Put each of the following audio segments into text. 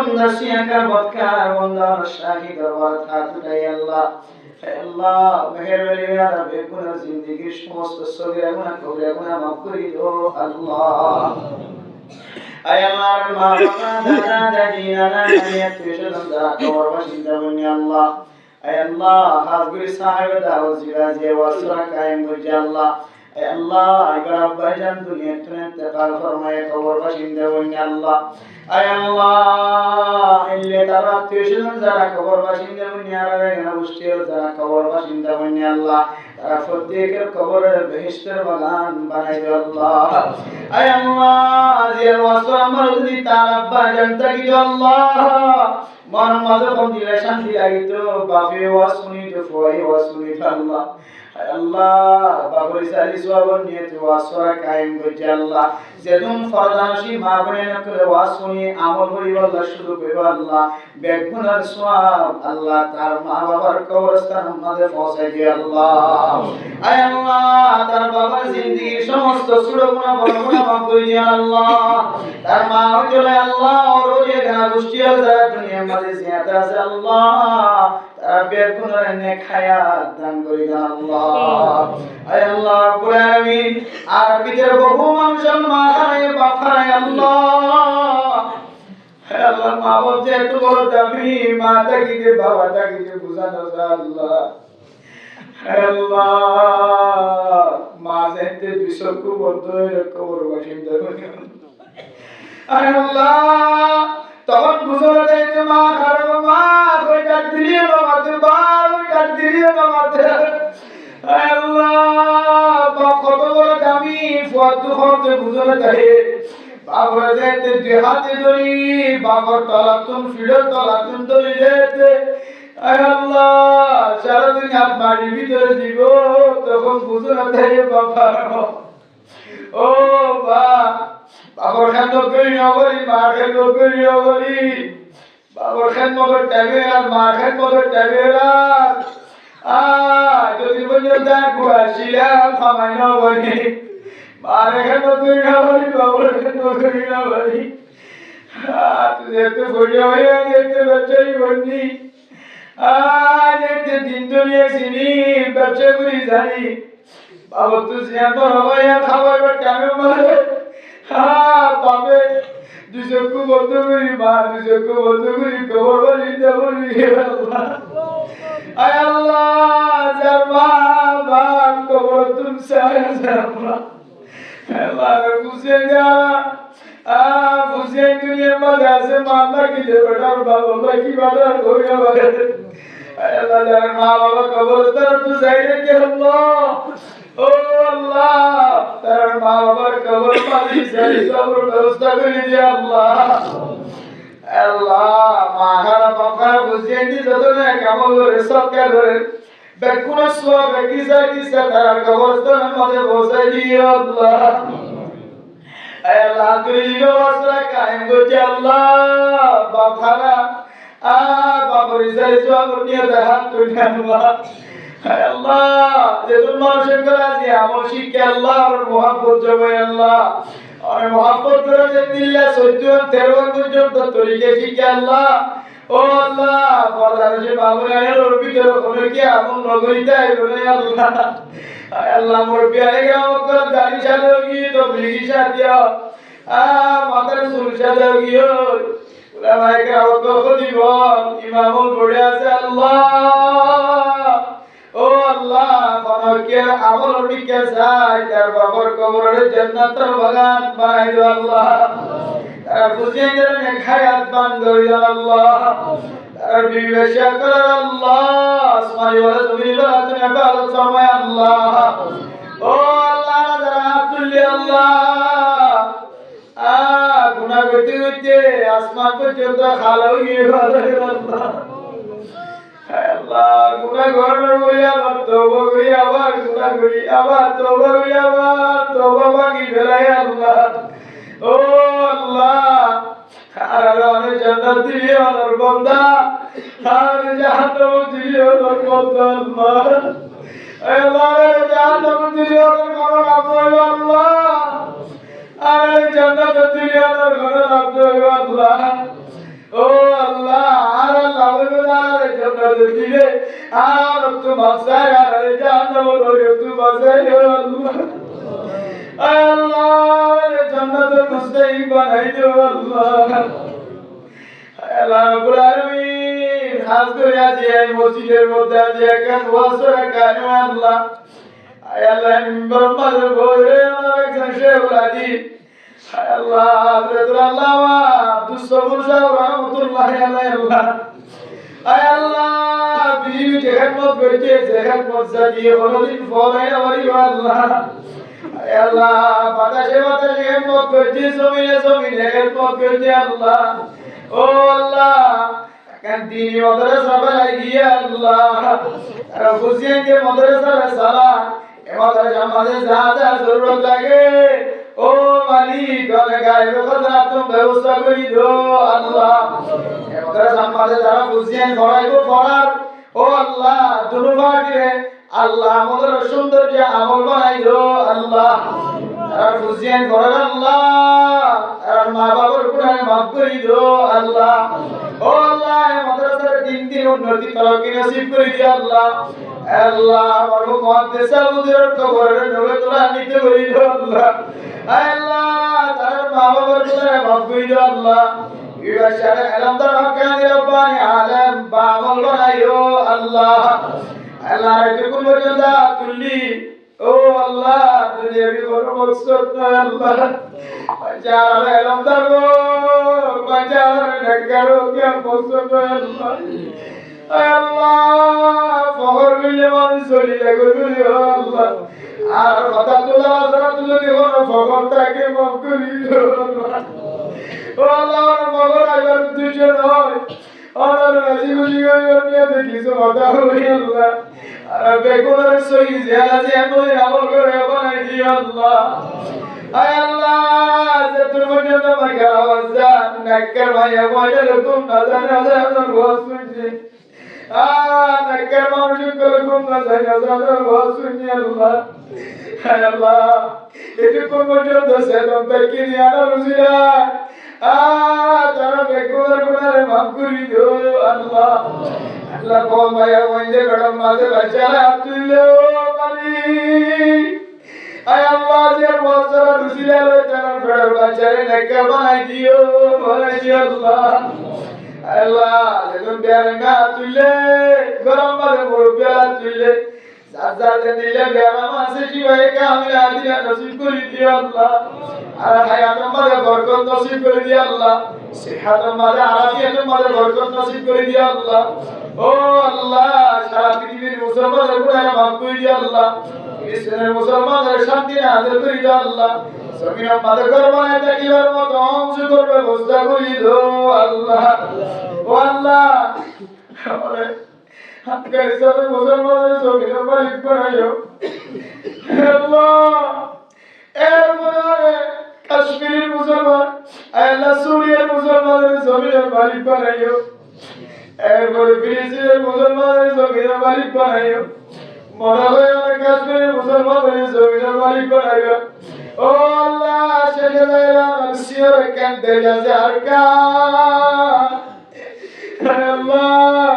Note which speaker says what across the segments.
Speaker 1: বন্দা সিয়াকার বদকার বন্দা শাহী দরবার থাকুটাই আল্লাহ আল্লাহ মেহেরবানি করে বেগুনার জিন্দেগীর সমস্ত সগীরা গুনাহ কবিরা গুনাহ মাফ করে দিও আল্লাহ আয় আমার মা বাবা দাদা দাদি নানা নানি আত্মীয় স্বজন যারা কবর বাসিন্দা বনি আল্লাহ আয় আল্লাহ হাজগুরি সাহেব দাওয়াত জিবাজে ওয়াসরা কায়েম করছে আল্লাহ আয় আল্লাহ এবার আব্বা জান দুনিয়া থেকে ইন্তেকাল ফরমায়ে কবর বাসিন্দা বনি আল্লাহ আয় আল্লাহ ইল্লে তার আত্মীয় স্বজন যারা কবর বাসিন্দা বনি আর গোষ্ঠীর যারা কবর বাসিন্দা বনি আল্লাহ তারা প্রত্যেকের কবরের বেহেশতের বাগান বানাই দাও আল্লাহ আয় আল্লাহ জিয়ার ওয়াসু আমার যদি তার আব্বা জানতা কি আল্লাহ মন মাঝে কোন দিলে শান্তি লাগিতো বাপে ওয়াসুনি তো ফুয়াই ওয়াসুনি আল্লাহ আয় আল্লাহ বাবরি সালি সোয়াবন নিয়ে তো ওয়াসরা কায়েম করছে আল্লাহ যেদুন ফরদানশি মা বনে নকলে ওয়াসুনি আমল করি আল্লাহ শুরু করিব আল্লাহ বেগুনার সওয়াব আল্লাহ তার মা বাবার কবরস্থান মাঝে পৌঁছাই দিয়ে আল্লাহ আয় আল্লাহ তার বাবার জিন্দেগীর সমস্ত ছোট গুনাহ বড় গুনাহ মাফ করে দিয়ে আল্লাহ তার মা হইলে আল্লাহ ওর যে গানা গোষ্ঠী আছে দুনিয়ার মাঝে জিয়াতে আছে আল্লাহ তার বেগুনার নেক হায়াত দান করে দেন আল্লাহ আয় আল্লাহ রাব্বুল আলামিন আর বিদের বহু মানুষ মা খায় বাপ খায় আল্লাহ হে আল্লাহ মা বাপ যে এত বড় দামি মা তাকিতে বাবা তাকিতে বুঝানো যায় আল্লাহ হে আল্লাহ মা যেতে বিশ্বকু বন্ধ হয়ে কবর বাসিন্দা হয়ে আয় আল্লাহ তখন বুঝলে দেয় যে মা খারাপ মা কই ডাক দিলিও না মাতে বাল ডাক দিলিও না মাতে আয় আল্লাহ বাপ কত বড় দামি ফুয়াদ হতে বুঝলে দেয় বাবরে যেতে দুই হাতে ধরি বাবর তলাতুন ফিডর তলাতুন ধরি যেতে আয় আল্লাহ সারাদিন হাত মাটির ভিতরে দিব তখন বুঝলে দেয় বাবা ও বা বাবর খান তো করি নগরী মার খান তো করি নগরী বাবর খান মগর টাইমে আর মার খান মগর টাইমে আর যদি বললো দা কুয়াশিলাম খামাই নগরী মার খান তো করি নগরী বাবর খান তো করি নগরী তুই এত বড় হয়ে গেছে বাচ্চাই বন্দি আজ এতে দিন দুনিয়া চিনি ব্যবসা করি জানি বাবা তুই সিয়ান্ত হবাই আর খাবার টাইমে মারে পাবে দুজকু বন্ধ করি মা দুজকু বন্ধ করি কবর বাড়ি যাবি আয় আল্লাহ যার মা বাপ কবর তুম বুঝে যা বুঝে দুনিয়ার মাঝে আছে মামলা কি যে বেটার বাবা কি বাটার হয়ে যাবে আয় আল্লাহ যার মা বাবা কবরস্থান তুই যাই রেখে আল্লাহ ও আল্লাহ তার মা বাবার কবর পানি সারি সবর ব্যবস্থা করে দিয়ে আল্লাহ আল্লাহ মা খারাপ বাপ খারাপ বুঝিয়ে দি যত না কামল করে সৎকা করে বেকুন সব কিসা কিসা তার কবরস্থানের মধ্যে বসাই দিয়ে আল্লাহ আল্লাহ তুই ব্যবস্থা কায়েম করছে আল্লাহ বাপ খারাপ বাবরি সারি সবর নিয়ে হাত তুলে আল্লাহ আল্লাহ যেতুন মানুষের কাছে আমল শিখে আল্লাহ আর মোহাম্মত জবে আল্লাহ আর মোহাম্মত করে যে দিল্লা 14 13 পর্যন্ত তরিকে শিখে আল্লাহ ও আল্লাহ ফরদার যে বাবুরানের ভিতরে কোন কি আমল নগরিতাই বলে আল্লাহ আল্লাহ মোর প্যারে গাওক দাড়ি সাদা গিয়ে তো বিলি সাদিয়া মাথার চুল সাদা গিয়ে উলামায়ে কেরাম তো দিব ইমামুল পড়ে আছে আল্লাহ ও আল্লাহ ফরকে আমল বিকে যায় তার বাবার কবরের জান্নাতের বাগান বানাই দাও আল্লাহ তার বুঝিয়ে দেন হায়াত বান করি আল্লাহ তার বিবেশা কর আল্লাহ আসমানি ওয়ালা জমিনি ওয়ালা তুমি ইবাদত ফরমায় আল্লাহ ও আল্লাহ যারা আব্দুল্লাহ আল্লাহ গুনাহ করতে করতে আসমান পর্যন্ত খালা হয়ে গেল আল্লাহ আল্লাহ গুনাহ করি আবার তওবা করি আবার গুনাহ করি আবার তওবা করি আবার তওবা বাকি ফেলাই আল্লাহ ও আল্লাহ আর আমি জান্নাত দিবি আমার বান্দা আর জাহান্নাম দিবি আমার বান্দা আল্লাহ আল্লাহ জাহান্নাম দিবি আমার ঘর আল্লাহ আর জান্নাত দিবি আমার ঘর আল্লাহ ও ও আল্লাহ আর আল্লাহ বলার জন্য দিলে আর তো মাসায় আর জাহান্নাম বলে তো মাসায় আল্লাহ আল্লাহ জান্নাতুল মুস্তাকিম বানাই দিও আল্লাহ আল্লাহ রাব্বুল আলামিন খাস করে আজ এই মসজিদের মধ্যে আজ একখান ওয়াসরা কানু আল্লাহ আল্লাহ মিম্বর মাঝে বইরে আমার একজন শেখুল হাদিস আল্লাহ হযরতুল আল্লামা আব্দুস সবুর সাহেব রাহমাতুল্লাহি আলাইহি আল্লাহ বিবি খেদমত করতে খেদমত দিয়ে কোনদিন ফরাই আমারই আল্লাহ আল্লাহ বাতাসে বাতাসে খেদমত করতে জমিনে জমিনে খেদমত করতে আল্লাহ ও আল্লাহ কান দিনী মাদ্রাসা বানাই দিয়ে আল্লাহ আর হুসেন কে মাদ্রাসা সালা এ মাদ্রাসা আমাদের যা যা জরুরত লাগে ও মালিক গায়বে খজরাত তুমি ব্যবস্থা করে দাও আল্লাহ এ মাদ্রাসা আমাদের যারা হুসেন পড়াইবো পড়ার ও আল্লাহ দুনু পাটিরে আল্লাহ আমাদের সুন্দর যে আমল বানাই দাও আল্লাহ আর হুসেন পড়ার আল্লাহ আর মা বাবার গুনাহ মাফ করে দাও আল্লাহ ও আল্লাহ মাদ্রাসার দিন দিন উন্নতি তরক্কি নসিব করে দিও আল্লাহ আল্লাহ মরহুম মুহাদ্দিস আবুদের কবরের নূরে তোলা নিতে করে দিও আল্লাহ আল্লাহ তার মা বাবার গুনাহ মাফ করে দিও আল্লাহ ইবাশারে আলমদার হকানি রব্বানি আলম বামল বানাইও আল্লাহ আল্লাহ এতক্ষণ পর্যন্ত তুললি ও আল্লাহ দুনিয়াবি কোনো মকসদ না আল্লাহ বাজার আলমদার গো বাজার ঢাকারো কে মকসদ আল্লাহ আল্লাহ ফখর মিলে মানুষ চলি লাগবে আল্লাহ আর কথা তোলা যারা তুলে দিব ফখর তাকে মাফ করি আল্লাহ ও আল্লাহ ফখর আইবার উদ্দেশ্য নয় আমার রাজি খুশি করে নিয়ে কিছু কথা হই আল্লাহ আর বেগুনের সই জিয়ারা যে এমন আমল করে বানাই দি আল্লাহ আয় আল্লাহ যে তোর মধ্যে আমাকে আওয়াজ জান নাক্কার ভাইয়া বলে রকম না জানে আজান ওয়াজ শুনছি নাক্কার মানুষ রকম না জানে আজান ওয়াজ শুনছি আল্লাহ আয় আল্লাহ এটুকু পর্যন্ত সেদম তাকি নিয়ে আনা রুজিরা তারা বেগুনের গুনারে মাফ করে দিও আল্লাহ আল্লাহ বল মায়া ওইন্দে গড়ম মাঝে বাঁচারা তুইলো মালিক আয় আল্লাহ যে ওয়াজরা রুজিরা লয় তারা ফেড়ার বাঁচারে নেকা বানাই দিও আল্লাহ আল্লাহ যখন বেরঙ্গা তুইলে গরম মাঝে মুরব্বিয়া তুইলে সাজাদে দিলে বেরাম আছে শিবায়ে কামিলা দিয়া নসিব করে দিও আল্লাহ আর হায়াতের মাঝে বরকত নসিব করে দিও আল্লাহ সিহাতের মাঝে আরাফিয়াতের মাঝে বরকত নসিব করে দিও আল্লাহ ও আল্লাহ সারা পৃথিবীর মুসলমানদের গুনাহ মাফ করে দিও আল্লাহ ইসলামের মুসলমানদের শান্তি নাযিল করে দিও আল্লাহ জমিনের মাঝে ঘর বানায় থাকিবার মতো অংশ করবে ব্যবস্থা করে দিও আল্লাহ ও আল্লাহ আমাদের আফগানিস্তান মুসলমানদের জমিনের মালিক বানাইও আল্লাহ এরপরে কাশ্মীরের মুসলমান আল্লাহ সুরিয়ার মুসলমানদের জমিনের মালিক বানাইও এরপরে ফিলিস্তিনের মুসলমানদের জমিনের মালিক বানাইও মনে হয় অনেক কাশ্মীরের মুসলমানদের জমিনের মালিক বানাইও ও আল্লাহ শেখে যাইরা নসিয়র কান্দে যাচ্ছে আর কা আল্লাহ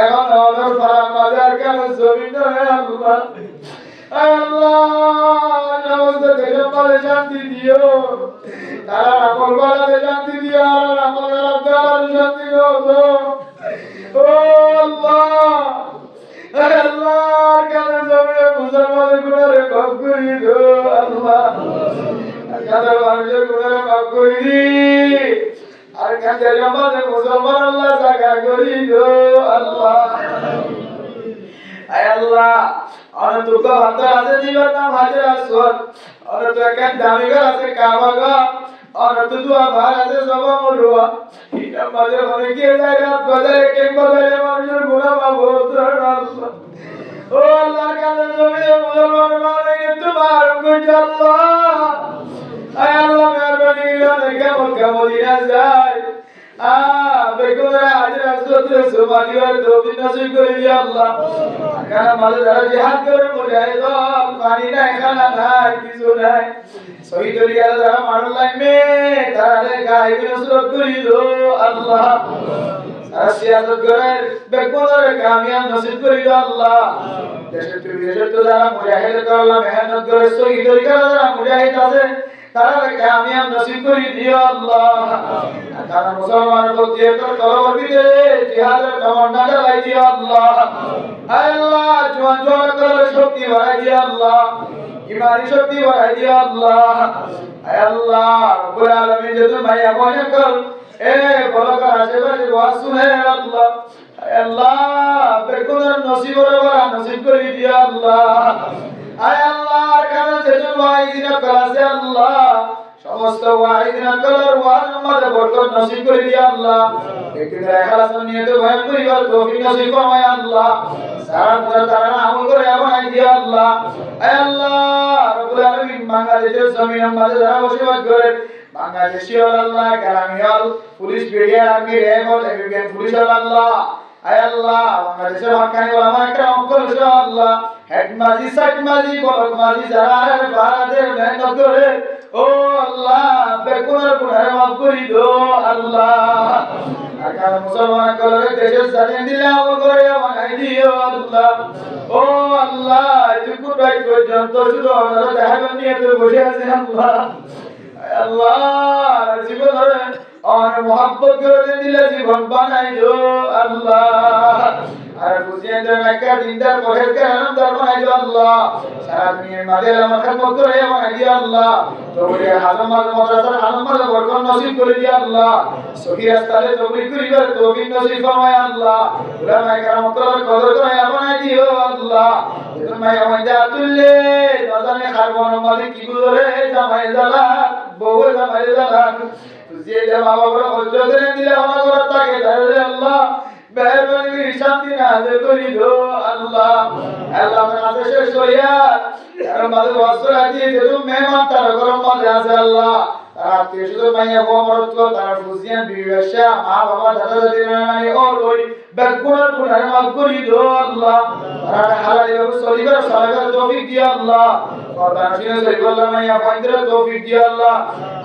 Speaker 1: এখন আমাদের ফারাম বাজার কেন জমিন আল্লাহ আল্লাহ নমস্তে দেশে পালে শান্তি দিও তারা আমল বাড়াতে শান্তি দিও আর আমল বাড়াতে শান্তি দিও ও আল্লাহ আল্লাহ কেন জমিনে মুসলমানের গুনারে মাফ করে দিও আল্লাহ কেন মানুষের গুনারে মাফ করে দি আর কাছে আমাদের মুসলমান আল্লাহ জায়গা করি দো আল্লাহ আয় আল্লাহ অনেক দুঃখ ভাতা আছে জীবন নাম হাজার আসর অনেক তো একটা দামি ঘর আছে কাবা ঘর অনেক তো দুয়া ভার আছে সবা মরুয়া এটা মাঝে অনেকে যায় রাত বাজারে কেন বাজারে মানুষের গুণা পাবো আল্লাহ ও আল্লাহ কাছে জমিনে মুসলমান মানে তোমার গুণ আল্লাহ আয় আল্লাহ মেহরবানি করে কেমন কেমন দিনা যায় বেগুনের হাজির আসতে সুমানি আর তৌফিক নসিব করে দিও আল্লাহ কারণ মাঝে যারা জিহাদ করে মুজাহিদ পানি নাই খানা নাই কিছু নাই শহীদ হয়ে গেল যারা মারল লাগবে তারা গায়বী নসরত করি দো আল্লাহ সিয়াসত করে বেগুনের কামিয়াব নসিব করি দো আল্লাহ দেশের বিদেশের তো যারা মুজাহিদ করলাম মেহনত করে শহীদ হয়ে গেল যারা মুজাহিদ আছে তারা কামিয়াব নসিব করি দিও আল্লাহ তারা মুসলমানের প্রতি একটা তরবার ভিতরে জিহাদের তামান্না জ্বালাই দিও আল্লাহ আল্লাহ জোয়ান জোয়ান করে শক্তি বাড়াই দিও আল্লাহ ইমানি শক্তি বাড়াই দিও আল্লাহ আল্লাহ রব্বুল আলামিন যত মায়া মনে কর এ বলকার আশেপাশে ওয়াজ শুনে আল্লাহ আল্লাহ বেগুনের নসিবের বড় নসিব করে দিও আল্লাহ আল্লাহর কাছে যত ওয়াইদিনা করাছে আল্লাহ সমস্ত ওয়াইদিনা করার ওয়াজ আমাদের বরকত নসিব করে দিও আল্লাহ একদিন ইখলাস নিয়ে তো ভয় করিবার তৌফিক নসিব ফরমায় আল্লাহ সারা পুরা তারা আমল করে বানাই দিও আল্লাহ আল্লাহ রব্বুল আলামিন বাংলাদেশের জমিনের মাঝে যারা বসবাস করে বাংলাদেশি আল্লাহ গ্রামীণ police BDR army RAB FBI police Allah Allah বাংলাদেশের হক্কানি ওলামা کرام কল আল্লাহ হেড মাজি সাইড মাজি বলক মাজি যারা ভারতের মেহনত করে ও আল্লাহ বেগুনের গুনাহ মাফ করে দাও আল্লাহ আকার মুসলমান কলরে দেশের স্বাধীন দিলে আমল করে বানাই দিও আল্লাহ ও আল্লাহ এতটুকু রাত পর্যন্ত শুধু আমরা দেখাবেন নিয়ে তো বসে আছি আল্লাহ আল্লাহ জীবনে আর মোহাব্বত করে দিলে জীবন বানাই দিও আল্লাহ আর বুঝিয়ে দেন একটা দিনদার পরেজগার আনন্দার বানাই দিও আল্লাহ সারা দুনিয়ার মাঝে আমার খেদমত করে বানাই দিও আল্লাহ তৌহিদের হাজার মাদ্রাসার আলম মাঝে বরকত নসিব করে দিও আল্লাহ সহি রাস্তায় তৌফিক করিবার তৌফিক নসিব ফরমায় আল্লাহ উলামায়ে কেরাম কদর করে বানাই দিও আল্লাহ তুমি আমাদের আতুল্লে নজানে খারবন মাঝে কি বলে জামাই জালা বউ জামাই জালা যে বাবা বড় কষ্ট করে দিলে আমার ঘর থাকে তাহলে আল্লাহ মেহরবানি শান্তি নাযিল করি দো আল্লাহ আল্লাহ আমার কাছে শেষ করিয়া আর মাঝে বছর দিয়ে যে তুমি মেহমান তার গরম মাঝে আছে আল্লাহ আর তেজো মাইয়া বমরত তার ফুজিয়ান বিবেশা মা বাবা দাদা দাদি নানি ওর ওই বেগুনের গুনাহ মাফ করি দো আল্লাহ আর হালাল ভাবে চলিবার সালাতের তৌফিক দিও আল্লাহ কোরআন শুনে চলিবার মাইয়া পয়দের তৌফিক দিও আল্লাহ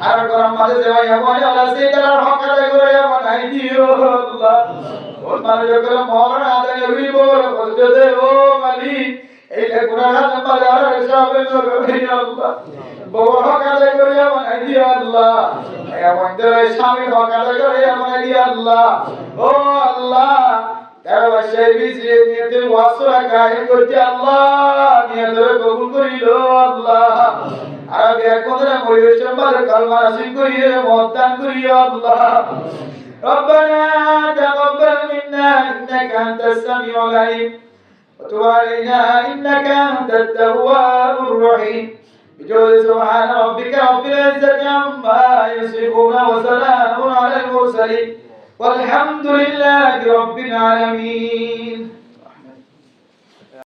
Speaker 1: আর গরম মাঝে যে মাইয়া বলে আল্লাহ সেই তার হক আদায় করে বানাই দিও আল্লাহ ওর মানে যখন মরণ আদায় হইব কষ্ট দে ও মালিক এই গুনাহ মাঝে আর হিসাবে নবী আল্লাহ বড় হক আদায় করে বানাই দিও আল্লাহ আমাদের স্বামী হক আদায় করে বানাই দিও আল্লাহ ও আল্লাহ তারা সেই বিজে নিয়তে ওয়াসরা কায়েম করতে আল্লাহ নিয়তরে কবুল করিল আল্লাহ আর বেকুনরে পরিবেশের মাঝে কালমা নসিব করিয়ে মওতান করিও আল্লাহ ربنا تقبل منا إنك أنت السميع العليم وتب علينا إنك أنت التواب الرحيم بجود سبحان ربك رب العزة عما يصفون وسلام على المرسلين والحمد لله رب العالمين